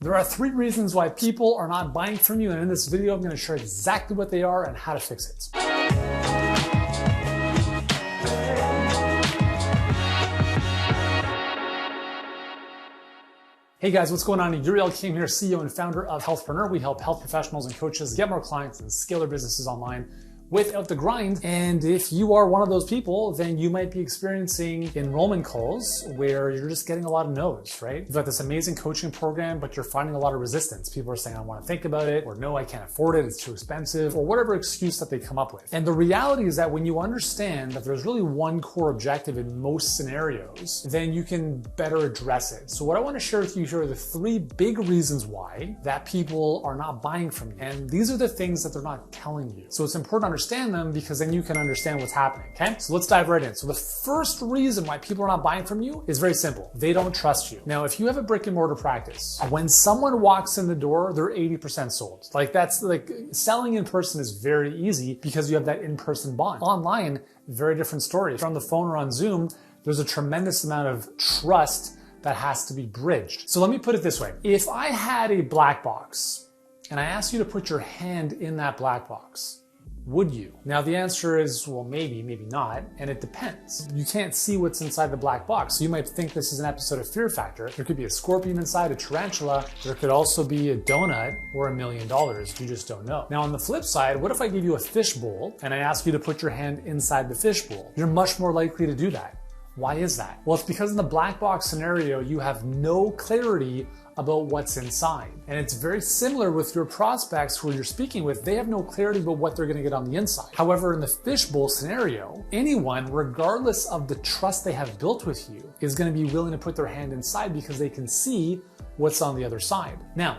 There are 3 reasons why people are not buying from you, and in this video I'm going to share exactly what they are and how to fix it. Hey guys, what's going on? Yuri, Elkaim here, CEO and founder of Healthpreneur. We help health professionals and coaches get more clients and scale their businesses online without the grind. And if you are one of those people, then you might be experiencing enrollment calls where you're just getting a lot of no's, right? You've got this amazing coaching program, but you're finding a lot of resistance. People are saying, I want to think about it, or no, I can't afford it, it's too expensive, or whatever excuse that they come up with. And the reality is that when you understand that there's really one core objective in most scenarios, then you can better address it. So what I want to share with you here are the 3 big reasons why that people are not buying from you. And these are the things that they're not telling you. So it's important to understand them because then you can understand what's happening, okay? So let's dive right in. So the first reason why people are not buying from you is very simple. They don't trust you. Now, if you have a brick and mortar practice, when someone walks in the door, they're 80% sold. That's selling in person is very easy because you have that in-person bond. Online, very different story. If you're on the phone or on Zoom, there's a tremendous amount of trust that has to be bridged. So let me put it this way. If I had a black box and I asked you to put your hand in that black box, would you? Now the answer is, well, maybe, maybe not, and it depends. You can't see what's inside the black box, so you might think this is an episode of Fear Factor. There could be a scorpion inside, a tarantula, there could also be a donut or $1 million, you just don't know. Now on the flip side, what if I give you a fish bowl and I ask you to put your hand inside the fish bowl? You're much more likely to do that. Why is that? Well, it's because in the black box scenario, you have no clarity about what's inside. And it's very similar with your prospects who you're speaking with. They have no clarity about what they're gonna get on the inside. However, in the fishbowl scenario, anyone, regardless of the trust they have built with you, is gonna be willing to put their hand inside because they can see what's on the other side. Now,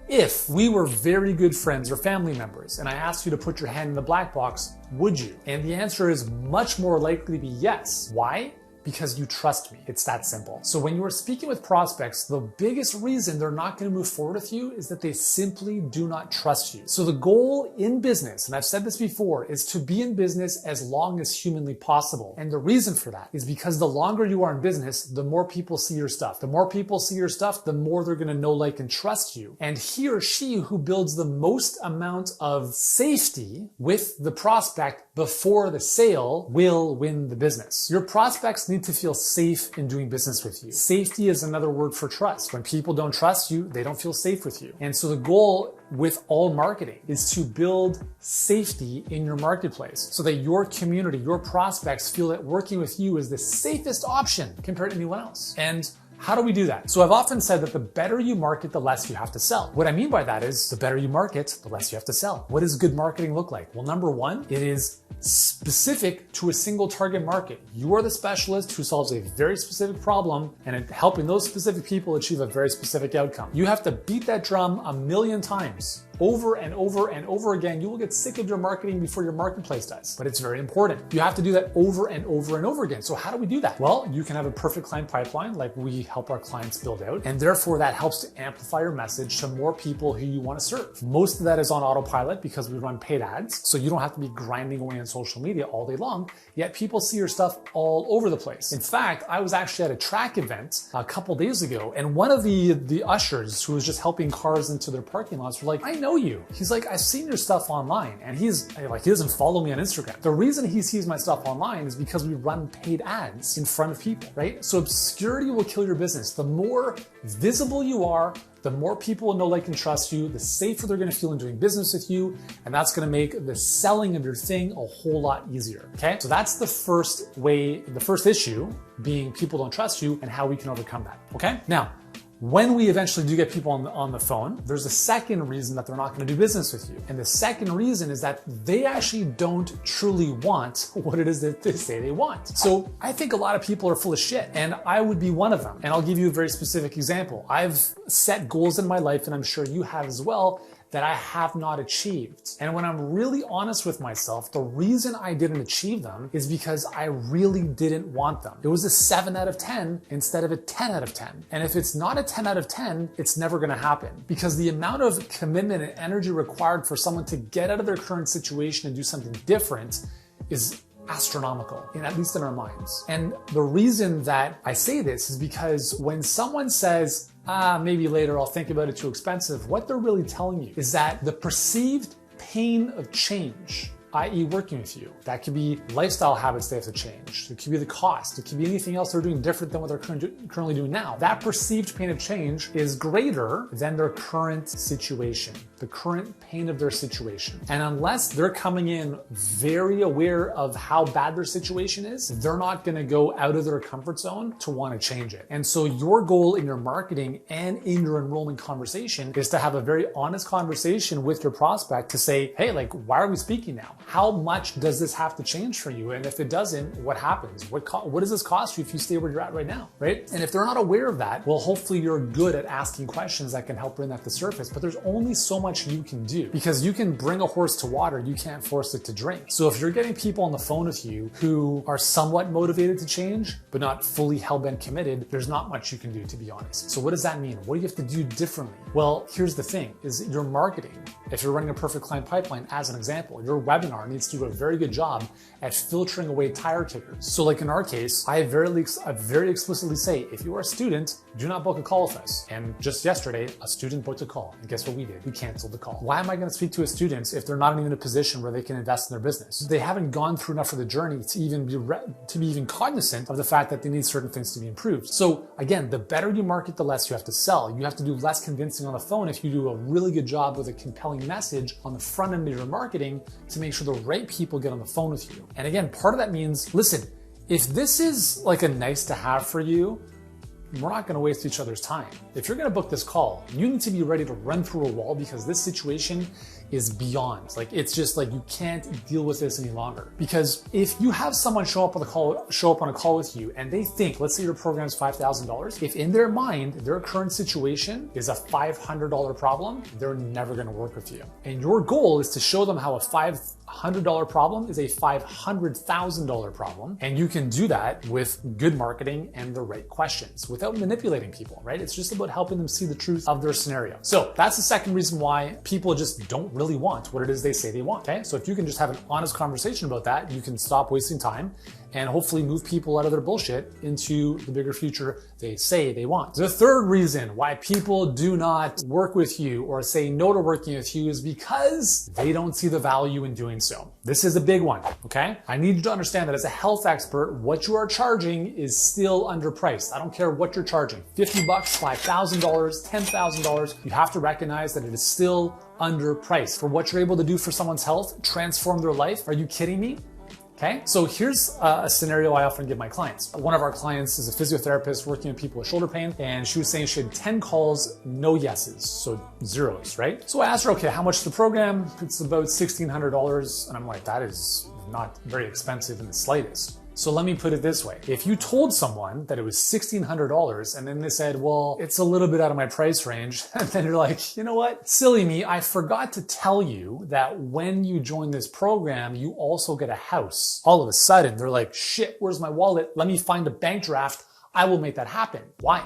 if we were very good friends or family members and I asked you to put your hand in the black box, would you? And the answer is much more likely to be yes. Why? Because you trust me. It's that simple. So when you are speaking with prospects, the biggest reason they're not going to move forward with you is that they simply do not trust you. So the goal in business, and I've said this before, is to be in business as long as humanly possible. And the reason for that is because the longer you are in business, the more people see your stuff. The more people see your stuff, the more they're going to know, like, and trust you. And he or she who builds the most amount of safety with the prospect before the sale will win the business. Your prospects need to feel safe in doing business with you. Safety is another word for trust. When people don't trust you, they don't feel safe with you. And so the goal with all marketing is to build safety in your marketplace so that your community, your prospects feel that working with you is the safest option compared to anyone else. And how do we do that? So I've often said that the better you market, the less you have to sell. What I mean by that is the better you market, the less you have to sell. What does good marketing look like? Well, number 1, it is specific to a single target market. You are the specialist who solves a very specific problem and helping those specific people achieve a very specific outcome. You have to beat that drum 1,000,000 times. Over and over and over again. You will get sick of your marketing before your marketplace does, but it's very important. You have to do that over and over and over again. So how do we do that? Well, you can have a perfect client pipeline like we help our clients build out, and therefore that helps to amplify your message to more people who you want to serve. Most of that is on autopilot because we run paid ads, so you don't have to be grinding away on social media all day long, yet people see your stuff all over the place. In fact, I was actually at a track event a couple days ago, and one of the ushers who was just helping cars into their parking lots were like, I know you. He's like, I've seen your stuff online, and he doesn't follow me on Instagram. The reason he sees my stuff online is because we run paid ads in front of people, right? So obscurity will kill your business. The more visible you are, the more people will know, like, and trust you, the safer they're going to feel in doing business with you, and that's going to make the selling of your thing a whole lot easier, okay? So that's the first way, the first issue being people don't trust you and how we can overcome that, okay? Now, when we eventually do get people on the phone, there's a second reason that they're not going to do business with you. And the second reason is that they actually don't truly want what it is that they say they want. So I think a lot of people are full of shit, and I would be one of them. And I'll give you a very specific example. I've set goals in my life, and I'm sure you have as well, that I have not achieved. And when I'm really honest with myself, the reason I didn't achieve them is because I really didn't want them. It was a 7 out of 10 instead of a 10 out of 10. And if it's not a 10 out of 10, it's never gonna happen, because the amount of commitment and energy required for someone to get out of their current situation and do something different is astronomical, at least in our minds. And the reason that I say this is because when someone says, maybe later, I'll think about it, too expensive. What they're really telling you is that the perceived pain of change, i.e. working with you. That could be lifestyle habits they have to change. It could be the cost. It could be anything else they're doing different than what they're currently doing now. That perceived pain of change is greater than their current situation, the current pain of their situation. And unless they're coming in very aware of how bad their situation is, they're not gonna go out of their comfort zone to wanna change it. And so your goal in your marketing and in your enrollment conversation is to have a very honest conversation with your prospect to say, hey, like, why are we speaking now? How much does this have to change for you? And if it doesn't, what happens? What does this cost you if you stay where you're at right now, right? And if they're not aware of that, well, hopefully you're good at asking questions that can help bring that to surface. But there's only so much you can do, because you can bring a horse to water, you can't force it to drink. So if you're getting people on the phone with you who are somewhat motivated to change, but not fully hell-bent committed, there's not much you can do, to be honest. So what does that mean? What do you have to do differently? Well, here's the thing, is your marketing. If you're running a perfect client pipeline, as an example, your webinar needs to do a very good job at filtering away tire kickers. So like in our case, I very explicitly say, if you are a student, do not book a call with us. And just yesterday, a student booked a call. And guess what we did? We canceled the call. Why am I going to speak to a student if they're not even in a position where they can invest in their business? They haven't gone through enough of the journey to be even cognizant of the fact that they need certain things to be improved. So again, the better you market, the less you have to sell. You have to do less convincing on the phone if you do a really good job with a compelling message on the front end of your marketing to make sure the right people get on the phone with you. And again, part of that means, listen, if this is like a nice to have for you, we're not going to waste each other's time. If you're going to book this call, you need to be ready to run through a wall, because this situation is beyond. Like, it's just like you can't deal with this any longer. Because if you have someone show up on a call with you and they think, let's say your program is $5,000, if in their mind their current situation is a $500 problem, they're never going to work with you. And your goal is to show them how a $500 problem is a $500,000 problem, and you can do that with good marketing and the right questions without manipulating people, right? It's just about helping them see the truth of their scenario. So that's the second reason why people just don't really want what it is they say they want, okay? So if you can just have an honest conversation about that, you can stop wasting time and hopefully move people out of their bullshit into the bigger future they say they want. The third reason why people do not work with you or say no to working with you is because they don't see the value in doing so. This is a big one, okay? I need you to understand that as a health expert, what you are charging is still underpriced. I don't care what you're charging, $50, $5,000, $10,000, you have to recognize that it is still underpriced. For what you're able to do for someone's health, transform their life, are you kidding me? Okay, so here's a scenario I often give my clients. One of our clients is a physiotherapist working with people with shoulder pain, and she was saying she had 10 calls, no yeses, so zeros, right? So I asked her, okay, how much is the program? It's about $1,600, and I'm like, that is not very expensive in the slightest. So let me put it this way. If you told someone that it was $1,600 and then they said, well, it's a little bit out of my price range, and then you're like, you know what? Silly me, I forgot to tell you that when you join this program, you also get a house. All of a sudden, they're like, shit, where's my wallet? Let me find a bank draft. I will make that happen. Why?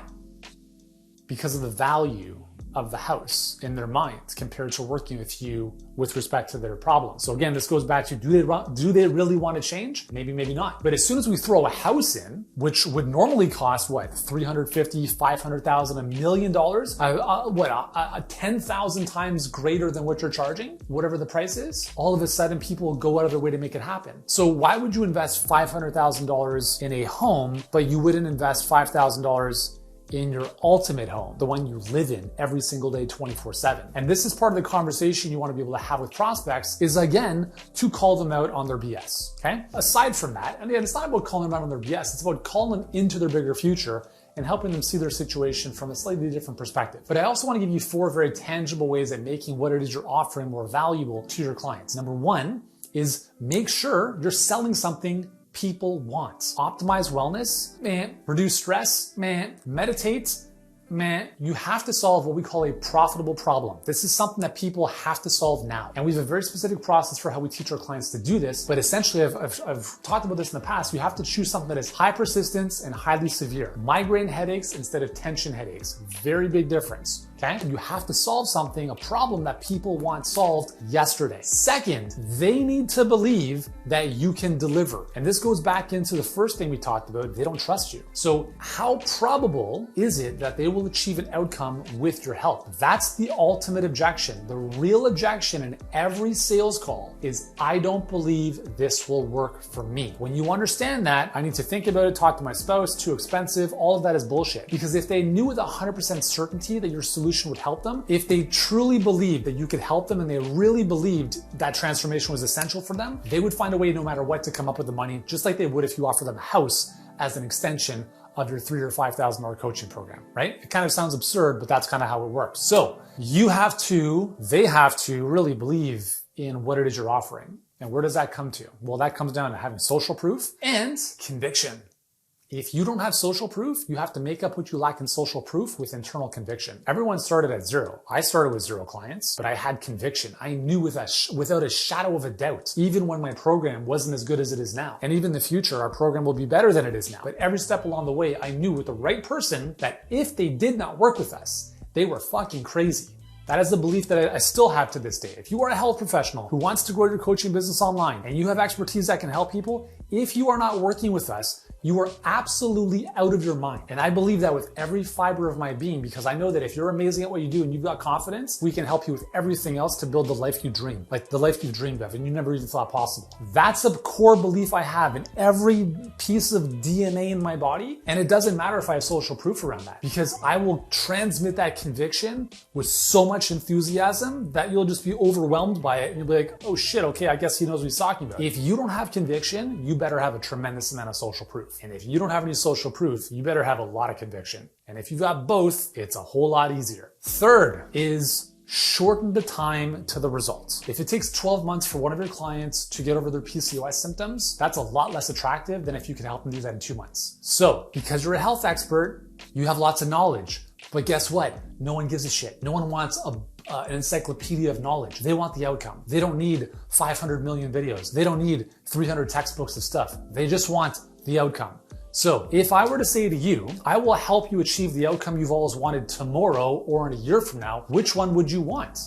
Because of the value of the house in their minds compared to working with you with respect to their problem. So again, this goes back to, do they really want to change? Maybe, maybe not. But as soon as we throw a house in, which would normally cost what, $350,000, $500,000, $1 million, 10,000 times greater than what you're charging, whatever the price is, all of a sudden people will go out of their way to make it happen. So why would you invest $500,000 in a home, but you wouldn't invest $5,000 in your ultimate home, the one you live in every single day, 24/7. And this is part of the conversation you want to be able to have with prospects, is again, to call them out on their BS, okay? Aside from that, and again, it's not about calling them out on their BS, it's about calling them into their bigger future and helping them see their situation from a slightly different perspective. But I also want to give you 4 very tangible ways at making what it is you're offering more valuable to your clients. Number 1 is make sure you're selling something people want. Optimize wellness, man. Reduce stress, man. Meditate, man. You have to solve what we call a profitable problem. This is something that people have to solve now. And we have a very specific process for how we teach our clients to do this. But essentially, I've talked about this in the past. You have to choose something that is high persistence and highly severe. Migraine headaches instead of tension headaches. Very big difference. okay? You have to solve something, a problem that people want solved yesterday. Second, they need to believe that you can deliver. And this goes back into the first thing we talked about, they don't trust you. So how probable is it that they will achieve an outcome with your help? That's the ultimate objection. The real objection in every sales call is, I don't believe this will work for me. When you understand that, I need to think about it, talk to my spouse, too expensive, all of that is bullshit. Because if they knew with 100% certainty that your solution would help them, if they truly believed that you could help them and they really believed that transformation was essential for them, they would find a way no matter what to come up with the money, just like they would if you offer them a house as an extension of your $3,000 or $5,000 coaching program, right? It kind of sounds absurd, but that's kind of how it works. So they have to really believe in what it is you're offering. And where does that come to? Well, that comes down to having social proof and conviction. If you don't have social proof, you have to make up what you lack in social proof with internal conviction. Everyone started at zero. I started with 0 clients, but I had conviction. I knew without a shadow of a doubt, even when my program wasn't as good as it is now. And even in the future, our program will be better than it is now. But every step along the way, I knew with the right person that if they did not work with us, they were fucking crazy. That is the belief that I still have to this day. If you are a health professional who wants to grow your coaching business online and you have expertise that can help people, if you are not working with us, you are absolutely out of your mind. And I believe that with every fiber of my being, because I know that if you're amazing at what you do and you've got confidence, we can help you with everything else to build the life you dream, like the life you've dreamed of and you never even thought possible. That's a core belief I have in every piece of DNA in my body. And it doesn't matter if I have social proof around that, because I will transmit that conviction with so much enthusiasm that you'll just be overwhelmed by it and you'll be like, oh shit, okay, I guess he knows what he's talking about. If you don't have conviction, you better have a tremendous amount of social proof. And if you don't have any social proof, you better have a lot of conviction. And if you've got both, it's a whole lot easier. Third is shorten the time to the results. If it takes 12 months for one of your clients to get over their PCOS symptoms, that's a lot less attractive than if you can help them do that in 2 months. So because you're a health expert, you have lots of knowledge. But guess what? No one gives a shit. No one wants an encyclopedia of knowledge. They want the outcome. They don't need 500 million videos. They don't need 300 textbooks of stuff. They just want the outcome. So if I were to say to you, I will help you achieve the outcome you've always wanted tomorrow or in a year from now, which one would you want?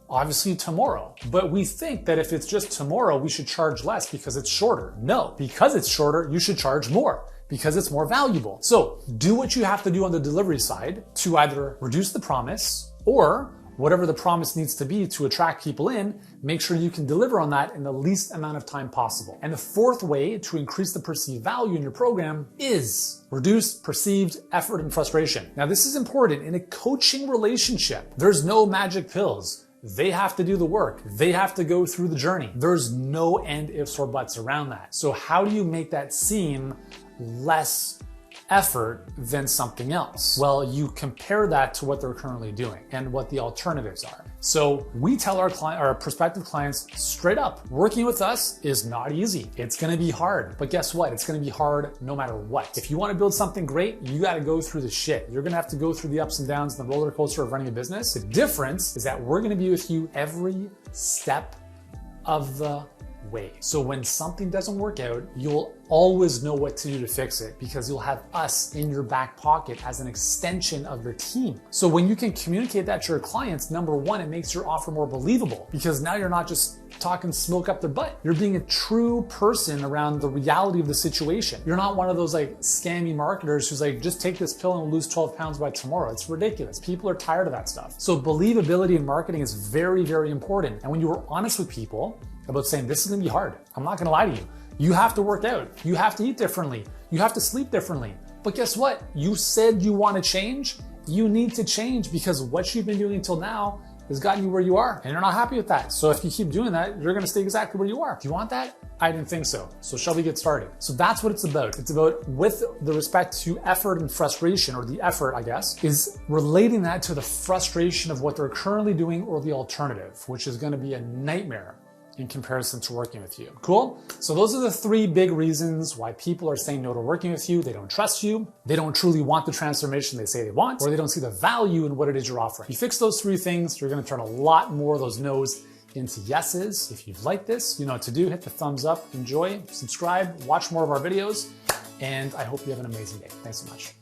Obviously tomorrow. But we think that if it's just tomorrow, we should charge less because it's shorter. No, because it's shorter, you should charge more because it's more valuable. So do what you have to do on the delivery side to either reduce the promise or whatever the promise needs to be to attract people in, make sure you can deliver on that in the least amount of time possible. And the fourth way to increase the perceived value in your program is reduce perceived effort and frustration. Now, this is important. In a coaching relationship, there's no magic pills. They have to do the work. They have to go through the journey. There's no and ifs or buts around that. So how do you make that seem less effort than something else? Well, you compare that to what they're currently doing and what the alternatives are. So we tell our prospective clients straight up, working with us is not easy. It's going to be hard, but guess what? It's going to be hard no matter what. If you want to build something great, you got to go through the shit. You're going to have to go through the ups and downs and the roller coaster of running a business. The difference is that we're going to be with you every step of the way. So when something doesn't work out, you'll always know what to do to fix it because you'll have us in your back pocket as an extension of your team. So when you can communicate that to your clients, number one, it makes your offer more believable because now you're not just talking smoke up their butt. You're being a true person around the reality of the situation. You're not one of those like scammy marketers who's like, just take this pill and we'll lose 12 pounds by tomorrow. It's ridiculous. People are tired of that stuff. So believability in marketing is very, very important. And when you are honest with people about saying, this is gonna be hard, I'm not gonna lie to you. You have to work out. You have to eat differently. You have to sleep differently. But guess what? You said you want to change. You need to change because what you've been doing until now has gotten you where you are and you're not happy with that. So if you keep doing that, you're going to stay exactly where you are. Do you want that? I didn't think so. So shall we get started? So that's what it's about. It's about, with the respect to effort and frustration, or the effort, I guess, is relating that to the frustration of what they're currently doing or the alternative, which is going to be a nightmare in comparison to working with you. Cool? So those are the 3 big reasons why people are saying no to working with you. They don't trust you. They don't truly want the transformation they say they want, or they don't see the value in what it is you're offering. If you fix those 3 things, you're gonna turn a lot more of those no's into yeses. If you've liked this, you know what to do. Hit the thumbs up, enjoy, subscribe, watch more of our videos, and I hope you have an amazing day. Thanks so much.